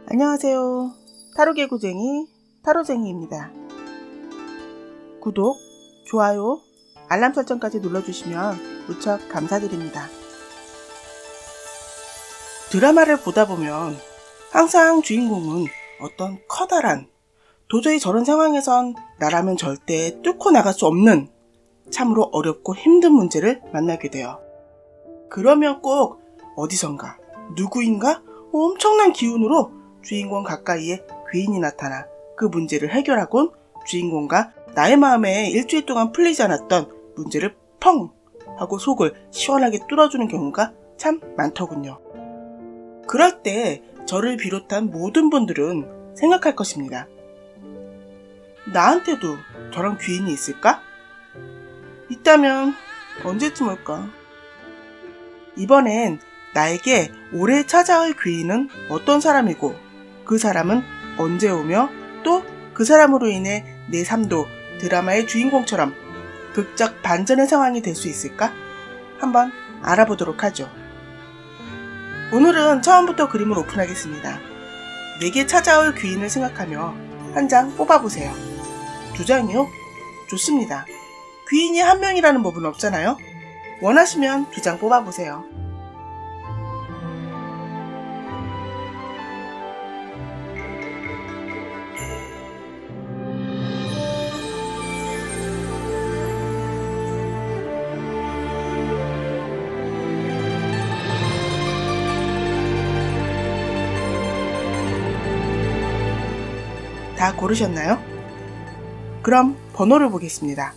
안녕하세요. 타로개구쟁이 타로쟁이입니다. 구독, 좋아요, 알람 설정까지 눌러주시면 무척 감사드립니다. 드라마를 보다 보면 항상 주인공은 어떤 커다란, 도저히 저런 상황에선 나라면 절대 뚫고 나갈 수 없는 참으로 어렵고 힘든 문제를 만나게 돼요. 그러면 꼭 어디선가 누구인가 엄청난 기운으로 주인공 가까이에 귀인이 나타나 그 문제를 해결하곤 주인공과 나의 마음에 일주일 동안 풀리지 않았던 문제를 펑 하고 속을 시원하게 뚫어주는 경우가 참 많더군요. 그럴 때 저를 비롯한 모든 분들은 생각할 것입니다. 나한테도 저런 귀인이 있을까? 있다면 언제쯤 올까? 이번엔 나에게 올해 찾아올 귀인은 어떤 사람이고 그 사람은 언제 오며 또 그 사람으로 인해 내 삶도 드라마의 주인공처럼 극적 반전의 상황이 될 수 있을까? 한번 알아보도록 하죠. 오늘은 처음부터 그림을 오픈하겠습니다. 내게 찾아올 귀인을 생각하며 한 장 뽑아보세요. 2장이요? 좋습니다. 귀인이 한 명이라는 법은 없잖아요? 원하시면 2장 뽑아보세요. 다 고르셨나요? 그럼 번호를 보겠습니다.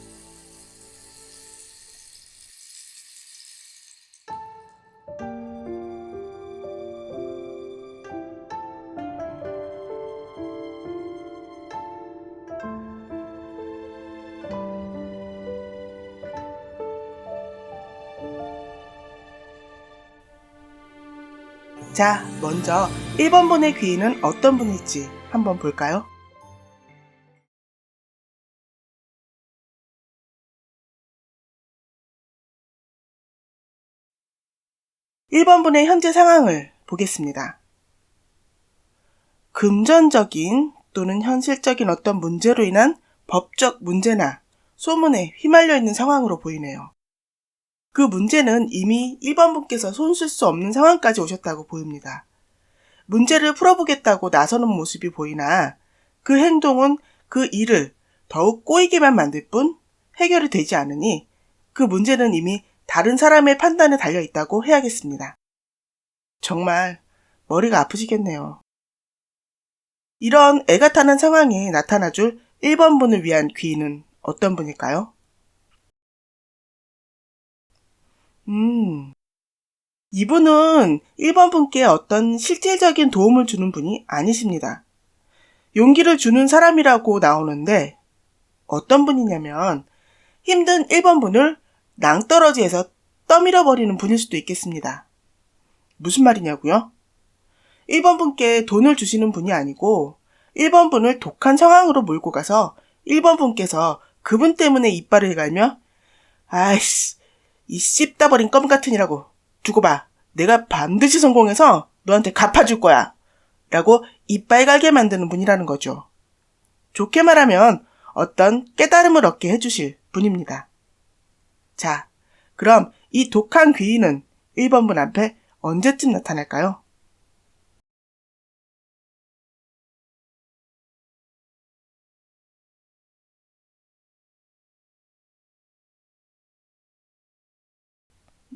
자, 먼저 1번 분의 귀인은 어떤 분일지 한번 볼까요? (1번) 분의 현재 상황을 보겠습니다. 금전적인 또는 현실적인 어떤 문제로 인한 법적 문제나 소문에 휘말려 있는 상황으로 보이네요. 그 문제는 이미 1번 분께서 손쓸 수 없는 상황까지 오셨다고 보입니다. 문제를 풀어보겠다고 나서는 모습이 보이나 그 행동은 그 일을 더욱 꼬이게만 만들 뿐 해결이 되지 않으니 그 문제는 이미 다른 사람의 판단에 달려있다고 해야겠습니다. 정말 머리가 아프시겠네요. 이런 애가 타는 상황에 나타나줄 1번 분을 위한 귀인은 어떤 분일까요? 이분은 1번 분께 어떤 실질적인 도움을 주는 분이 아니십니다. 용기를 주는 사람이라고 나오는데 어떤 분이냐면 힘든 1번 분을 낭떠러지에서 떠밀어버리는 분일 수도 있겠습니다. 무슨 말이냐고요? 1번 분께 돈을 주시는 분이 아니고 1번 분을 독한 상황으로 몰고 가서 1번 분께서 그분 때문에 이빨을 갈며 아이씨, 이 씹다버린 껌 같으니라고 두고 봐. 내가 반드시 성공해서 너한테 갚아줄 거야. 라고 이빨 갈게 만드는 분이라는 거죠. 좋게 말하면 어떤 깨달음을 얻게 해주실 분입니다. 자, 그럼 이 독한 귀인은 1번 분 앞에 언제쯤 나타날까요?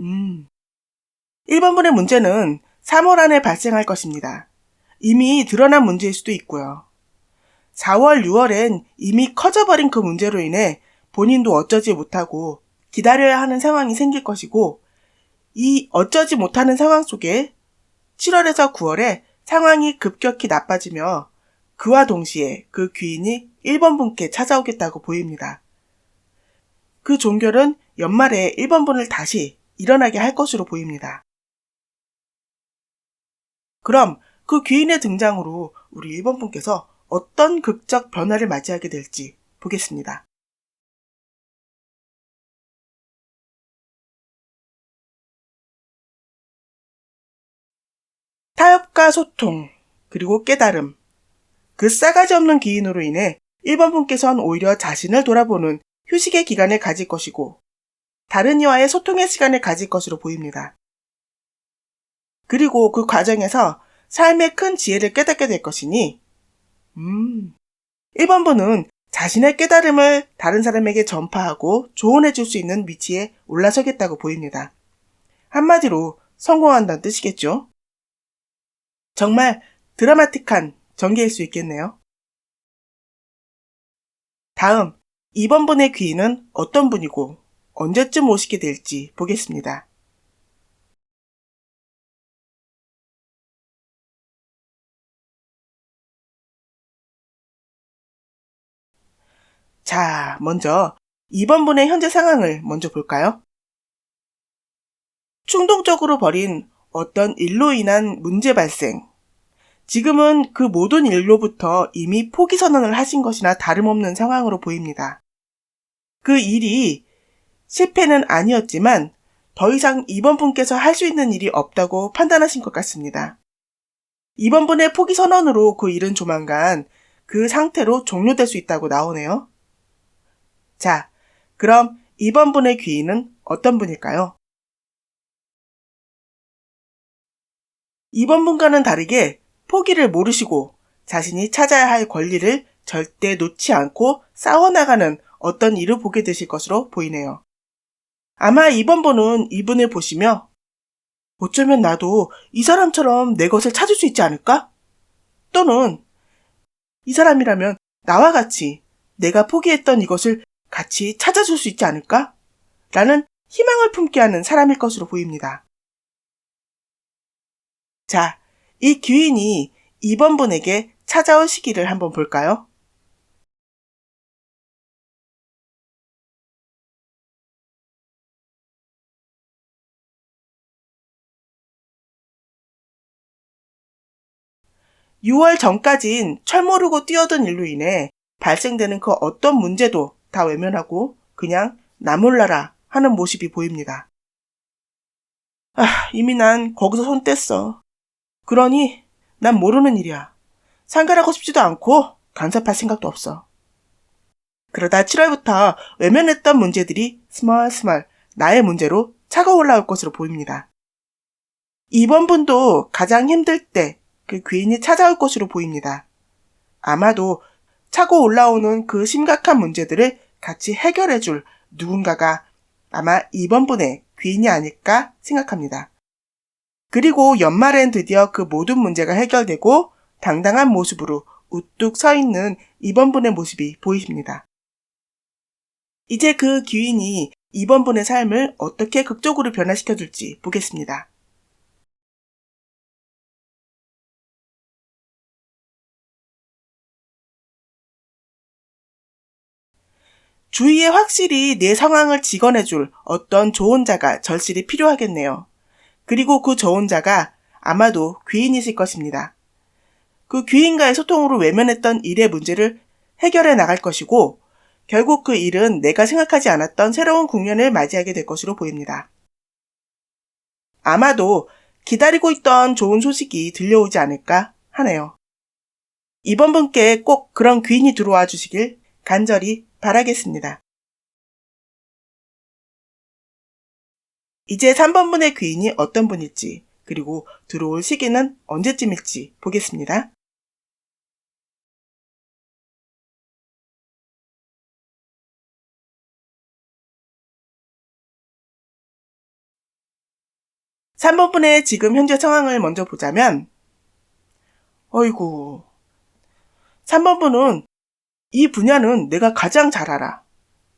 음. 1번 분의 문제는 3월 안에 발생할 것입니다. 이미 드러난 문제일 수도 있고요. 4월, 6월엔 이미 커져버린 그 문제로 인해 본인도 어쩌지 못하고 기다려야 하는 상황이 생길 것이고 이 어쩌지 못하는 상황 속에 7월에서 9월에 상황이 급격히 나빠지며 그와 동시에 그 귀인이 1번 분께 찾아오겠다고 보입니다. 그 종결은 연말에 1번 분을 다시 일어나게 할 것으로 보입니다. 그럼 그 귀인의 등장으로 우리 1번 분께서 어떤 극적 변화를 맞이하게 될지 보겠습니다. 타협과 소통, 그리고 깨달음. 그 싸가지 없는 기인으로 인해 1번 분께서는 오히려 자신을 돌아보는 휴식의 기간을 가질 것이고 다른 이와의 소통의 시간을 가질 것으로 보입니다. 그리고 그 과정에서 삶의 큰 지혜를 깨닫게 될 것이니 1번 분은 자신의 깨달음을 다른 사람에게 전파하고 조언해 줄 수 있는 위치에 올라서겠다고 보입니다. 한마디로 성공한다는 뜻이겠죠. 정말 드라마틱한 전개일 수 있겠네요. 다음, 2번 분의 귀인은 어떤 분이고 언제쯤 오시게 될지 보겠습니다. 자, 먼저 2번 분의 현재 상황을 먼저 볼까요? 충동적으로 벌인 어떤 일로 인한 문제 발생. 지금은 그 모든 일로부터 이미 포기 선언을 하신 것이나 다름없는 상황으로 보입니다. 그 일이 실패는 아니었지만 더 이상 2번 분께서 할 수 있는 일이 없다고 판단하신 것 같습니다. 2번 분의 포기 선언으로 그 일은 조만간 그 상태로 종료될 수 있다고 나오네요. 자, 그럼 2번 분의 귀인은 어떤 분일까요? 2번 분과는 다르게 포기를 모르시고 자신이 찾아야 할 권리를 절대 놓지 않고 싸워나가는 어떤 일을 보게 되실 것으로 보이네요. 아마 2번 분은 이분을 보시며 어쩌면 나도 이 사람처럼 내 것을 찾을 수 있지 않을까? 또는 이 사람이라면 나와 같이 내가 포기했던 이것을 같이 찾아줄 수 있지 않을까? 라는 희망을 품게 하는 사람일 것으로 보입니다. 자, 이 귀인이 2번 분에게 찾아올 시기를 한번 볼까요? (6월) 전까진 철 모르고 뛰어든 일로 인해 발생되는 그 어떤 문제도 다 외면하고 그냥 나 몰라라 하는 모습이 보입니다. 이미 난 거기서 손 뗐어. 그러니 난 모르는 일이야. 상관하고 싶지도 않고 간섭할 생각도 없어. 그러다 7월부터 외면했던 문제들이 스멀스멀 나의 문제로 차고 올라올 것으로 보입니다. 2번 분도 가장 힘들 때 그 귀인이 찾아올 것으로 보입니다. 아마도 차고 올라오는 그 심각한 문제들을 같이 해결해줄 누군가가 아마 2번 분의 귀인이 아닐까 생각합니다. 그리고 연말엔 드디어 그 모든 문제가 해결되고 당당한 모습으로 우뚝 서 있는 2번 분의 모습이 보이십니다. 이제 그 귀인이 2번 분의 삶을 어떻게 극적으로 변화시켜줄지 보겠습니다. 주위에 확실히 내 상황을 직언해줄 어떤 조언자가 절실히 필요하겠네요. 그리고 그 조언자가 아마도 귀인이실 것입니다. 그 귀인과의 소통으로 외면했던 일의 문제를 해결해 나갈 것이고 결국 그 일은 내가 생각하지 않았던 새로운 국면을 맞이하게 될 것으로 보입니다. 아마도 기다리고 있던 좋은 소식이 들려오지 않을까 하네요. 2번 분께 꼭 그런 귀인이 들어와 주시길 간절히 바라겠습니다. 이제 3번 분의 귀인이 어떤 분일지 그리고 들어올 시기는 언제쯤일지 보겠습니다. (3번) 분의 지금 현재 상황을 먼저 보자면 어이구 3번 분은 이 분야는 내가 가장 잘 알아.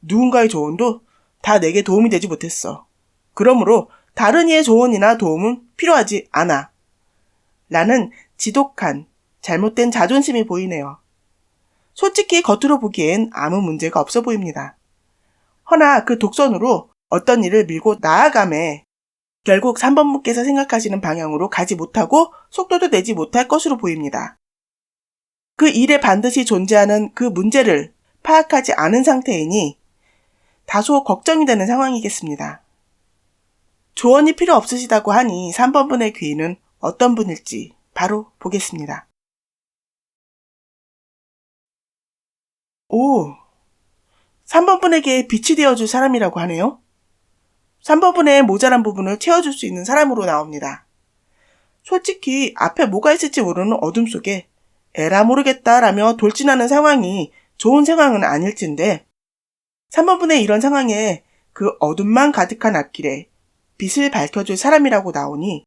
누군가의 조언도 다 내게 도움이 되지 못했어. 그러므로 다른 이의 조언이나 도움은 필요하지 않아. 라는 지독한 잘못된 자존심이 보이네요. 솔직히 겉으로 보기엔 아무 문제가 없어 보입니다. 허나 그 독선으로 어떤 일을 밀고 나아감에 결국 3번 분께서 생각하시는 방향으로 가지 못하고 속도도 내지 못할 것으로 보입니다. 그 일에 반드시 존재하는 그 문제를 파악하지 않은 상태이니 다소 걱정이 되는 상황이겠습니다. 조언이 필요 없으시다고 하니 3번 분의 귀인은 어떤 분일지 바로 보겠습니다. 오, 3번 분에게 빛이 되어줄 사람이라고 하네요. 3번 분의 모자란 부분을 채워줄 수 있는 사람으로 나옵니다. 솔직히 앞에 뭐가 있을지 모르는 어둠 속에 에라 모르겠다라며 돌진하는 상황이 좋은 상황은 아닐진데 3번 분의 이런 상황에 그 어둠만 가득한 앞길에 빛을 밝혀줄 사람이라고 나오니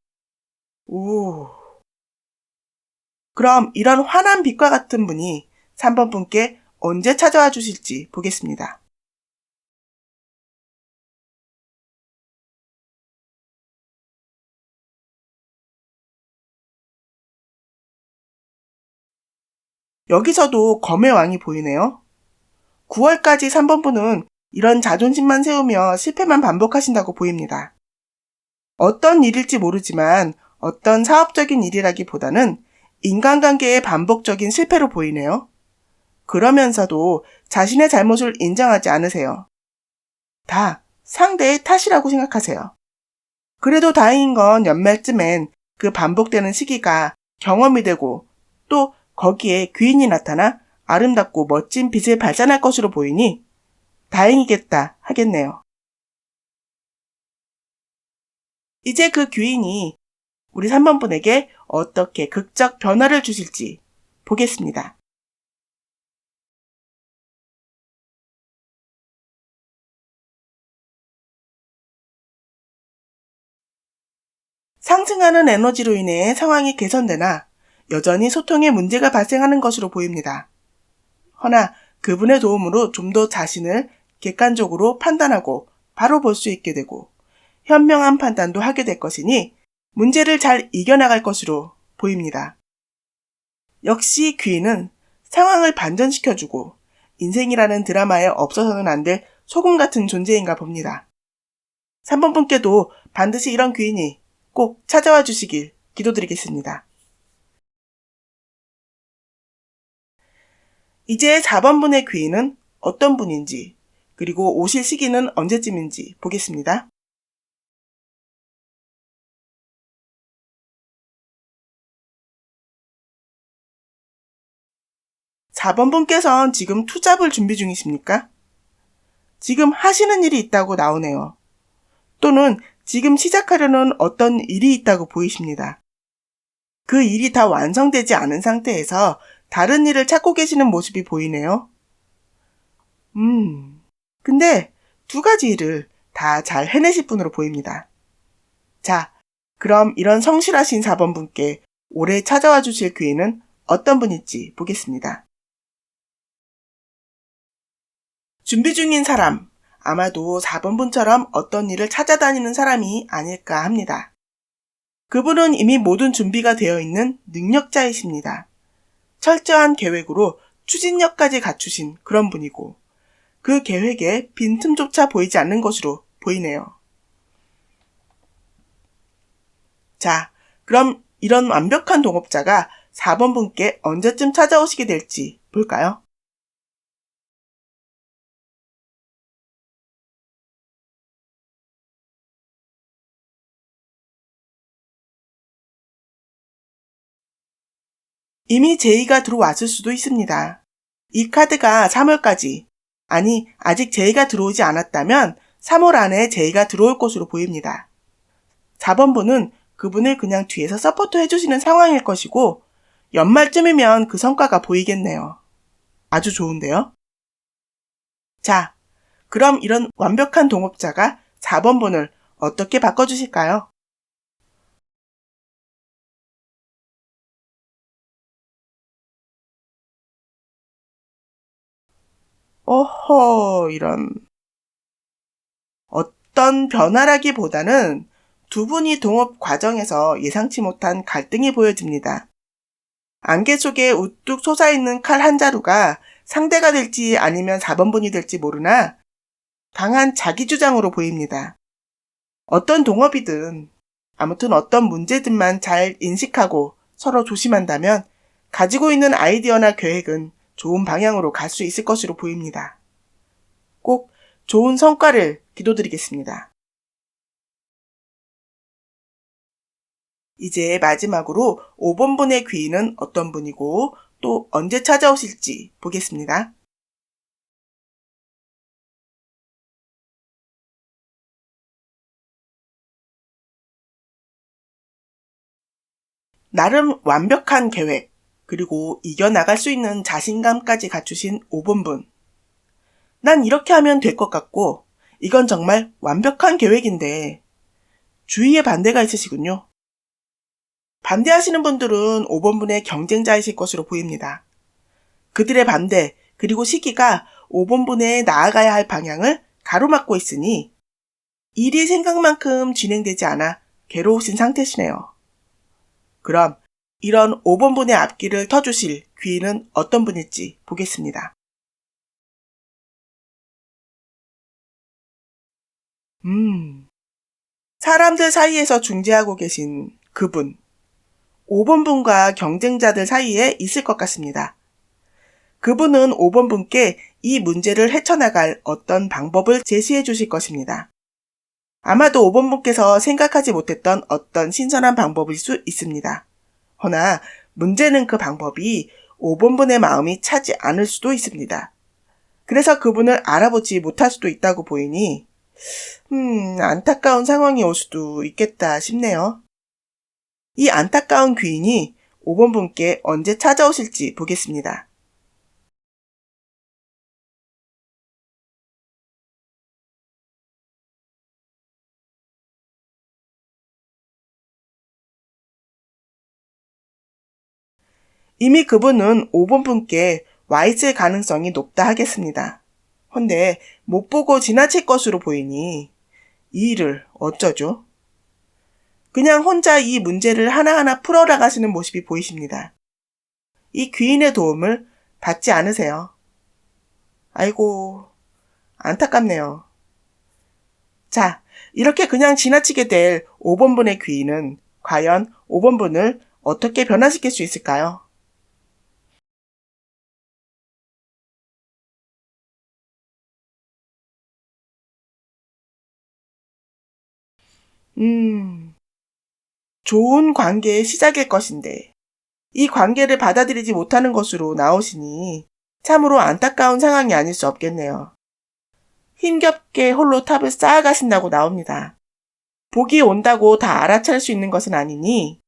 오, 그럼 이런 환한 빛과 같은 분이 3번 분께 언제 찾아와 주실지 보겠습니다. 여기서도 검의 왕이 보이네요. 9월까지 3번 분은 이런 자존심만 세우며 실패만 반복하신다고 보입니다. 어떤 일일지 모르지만 어떤 사업적인 일이라기보다는 인간관계의 반복적인 실패로 보이네요. 그러면서도 자신의 잘못을 인정하지 않으세요. 다 상대의 탓이라고 생각하세요. 그래도 다행인 건 연말쯤엔 그 반복되는 시기가 경험이 되고 또 거기에 귀인이 나타나 아름답고 멋진 빛을 발산할 것으로 보이니 다행이겠다 하겠네요. 이제 그 귀인이 우리 3번 분에게 어떻게 극적 변화를 주실지 보겠습니다. 상승하는 에너지로 인해 상황이 개선되나 여전히 소통에 문제가 발생하는 것으로 보입니다. 허나 그분의 도움으로 좀 더 자신을 객관적으로 판단하고 바로 볼 수 있게 되고 현명한 판단도 하게 될 것이니 문제를 잘 이겨나갈 것으로 보입니다. 역시 귀인은 상황을 반전시켜주고 인생이라는 드라마에 없어서는 안 될 소금 같은 존재인가 봅니다. 3번 분께도 반드시 이런 귀인이 꼭 찾아와 주시길 기도드리겠습니다. 이제 4번 분의 귀인은 어떤 분인지 그리고 오실 시기는 언제쯤인지 보겠습니다. 4번 분께서는 지금 투잡을 준비 중이십니까? 지금 하시는 일이 있다고 나오네요. 또는 지금 시작하려는 어떤 일이 있다고 보이십니다. 그 일이 다 완성되지 않은 상태에서 다른 일을 찾고 계시는 모습이 보이네요. 근데 두 가지 일을 다 잘 해내실 분으로 보입니다. 자, 그럼 이런 성실하신 4번 분께 올해 찾아와 주실 귀인은 어떤 분일지 보겠습니다. 준비 중인 사람, 아마도 4번 분처럼 어떤 일을 찾아다니는 사람이 아닐까 합니다. 그분은 이미 모든 준비가 되어 있는 능력자이십니다. 철저한 계획으로 추진력까지 갖추신 그런 분이고 그 계획에 빈틈조차 보이지 않는 것으로 보이네요. 자, 그럼 이런 완벽한 동업자가 4번 분께 언제쯤 찾아오시게 될지 볼까요? 이미 제의가 들어왔을 수도 있습니다. 이 카드가 3월까지, 아니 아직 제의가 들어오지 않았다면 3월 안에 제의가 들어올 것으로 보입니다. 4번 분은 그분을 그냥 뒤에서 서포트 해주시는 상황일 것이고 연말쯤이면 그 성과가 보이겠네요. 아주 좋은데요? 자, 그럼 이런 완벽한 동업자가 4번 분을 어떻게 바꿔주실까요? 이런. 어떤 변화라기보다는 두 분이 동업 과정에서 예상치 못한 갈등이 보여집니다. 안개 속에 우뚝 솟아있는 칼 한 자루가 상대가 될지 아니면 4번 분이 될지 모르나 강한 자기주장으로 보입니다. 어떤 동업이든 아무튼 어떤 문제들만 잘 인식하고 서로 조심한다면 가지고 있는 아이디어나 계획은 좋은 방향으로 갈 수 있을 것으로 보입니다. 꼭 좋은 성과를 기도드리겠습니다. 이제 마지막으로 5번 분의 귀인은 어떤 분이고 또 언제 찾아오실지 보겠습니다. 나름 완벽한 계획, 그리고 이겨나갈 수 있는 자신감까지 갖추신 5번분. 난 이렇게 하면 될 것 같고, 이건 정말 완벽한 계획인데, 주위에 반대가 있으시군요. 반대하시는 분들은 5번분의 경쟁자이실 것으로 보입니다. 그들의 반대, 그리고 시기가 5번분의 나아가야 할 방향을 가로막고 있으니, 일이 생각만큼 진행되지 않아 괴로우신 상태시네요. 그럼 이런 5번분의 앞길을 터주실 귀인은 어떤 분일지 보겠습니다. 사람들 사이에서 중재하고 계신 그분. 5번분과 경쟁자들 사이에 있을 것 같습니다. 그분은 5번분께 이 문제를 헤쳐나갈 어떤 방법을 제시해 주실 것입니다. 아마도 5번분께서 생각하지 못했던 어떤 신선한 방법일 수 있습니다. 허나 문제는 그 방법이 5번분의 마음이 차지 않을 수도 있습니다. 그래서 그분을 알아보지 못할 수도 있다고 보이니 안타까운 상황이 올 수도 있겠다 싶네요. 이 안타까운 귀인이 5번분께 언제 찾아오실지 보겠습니다. 이미 그분은 5번분께 와 있을 가능성이 높다 하겠습니다. 헌데 못 보고 지나칠 것으로 보이니 이 일을 어쩌죠? 그냥 혼자 이 문제를 하나하나 풀어나가시는 모습이 보이십니다. 이 귀인의 도움을 받지 않으세요. 아이고, 안타깝네요. 자, 이렇게 그냥 지나치게 될 5번분의 귀인은 과연 5번분을 어떻게 변화시킬 수 있을까요? 좋은 관계의 시작일 것인데 이 관계를 받아들이지 못하는 것으로 나오시니 참으로 안타까운 상황이 아닐 수 없겠네요. 힘겹게 홀로 탑을 쌓아가신다고 나옵니다. 복이 온다고 다 알아차릴 수 있는 것은 아니니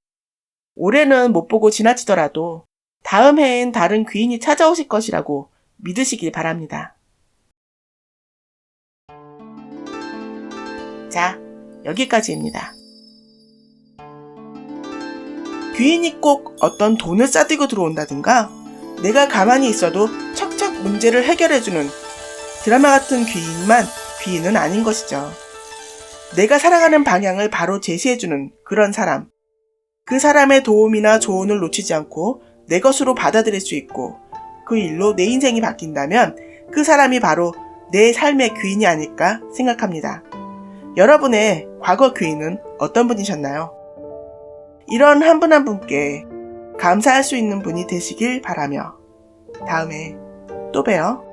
올해는 못 보고 지나치더라도 다음 해엔 다른 귀인이 찾아오실 것이라고 믿으시길 바랍니다. 자, 여기까지입니다. 귀인이 꼭 어떤 돈을 싸들고 들어온다든가 내가 가만히 있어도 척척 문제를 해결해주는 드라마 같은 귀인만 귀인은 아닌 것이죠. 내가 살아가는 방향을 바로 제시해주는 그런 사람. 그 사람의 도움이나 조언을 놓치지 않고 내 것으로 받아들일 수 있고 그 일로 내 인생이 바뀐다면 그 사람이 바로 내 삶의 귀인이 아닐까 생각합니다. 여러분의 과거 귀인은 어떤 분이셨나요? 이런 한 분 한 분께 감사할 수 있는 분이 되시길 바라며 다음에 또 봬요.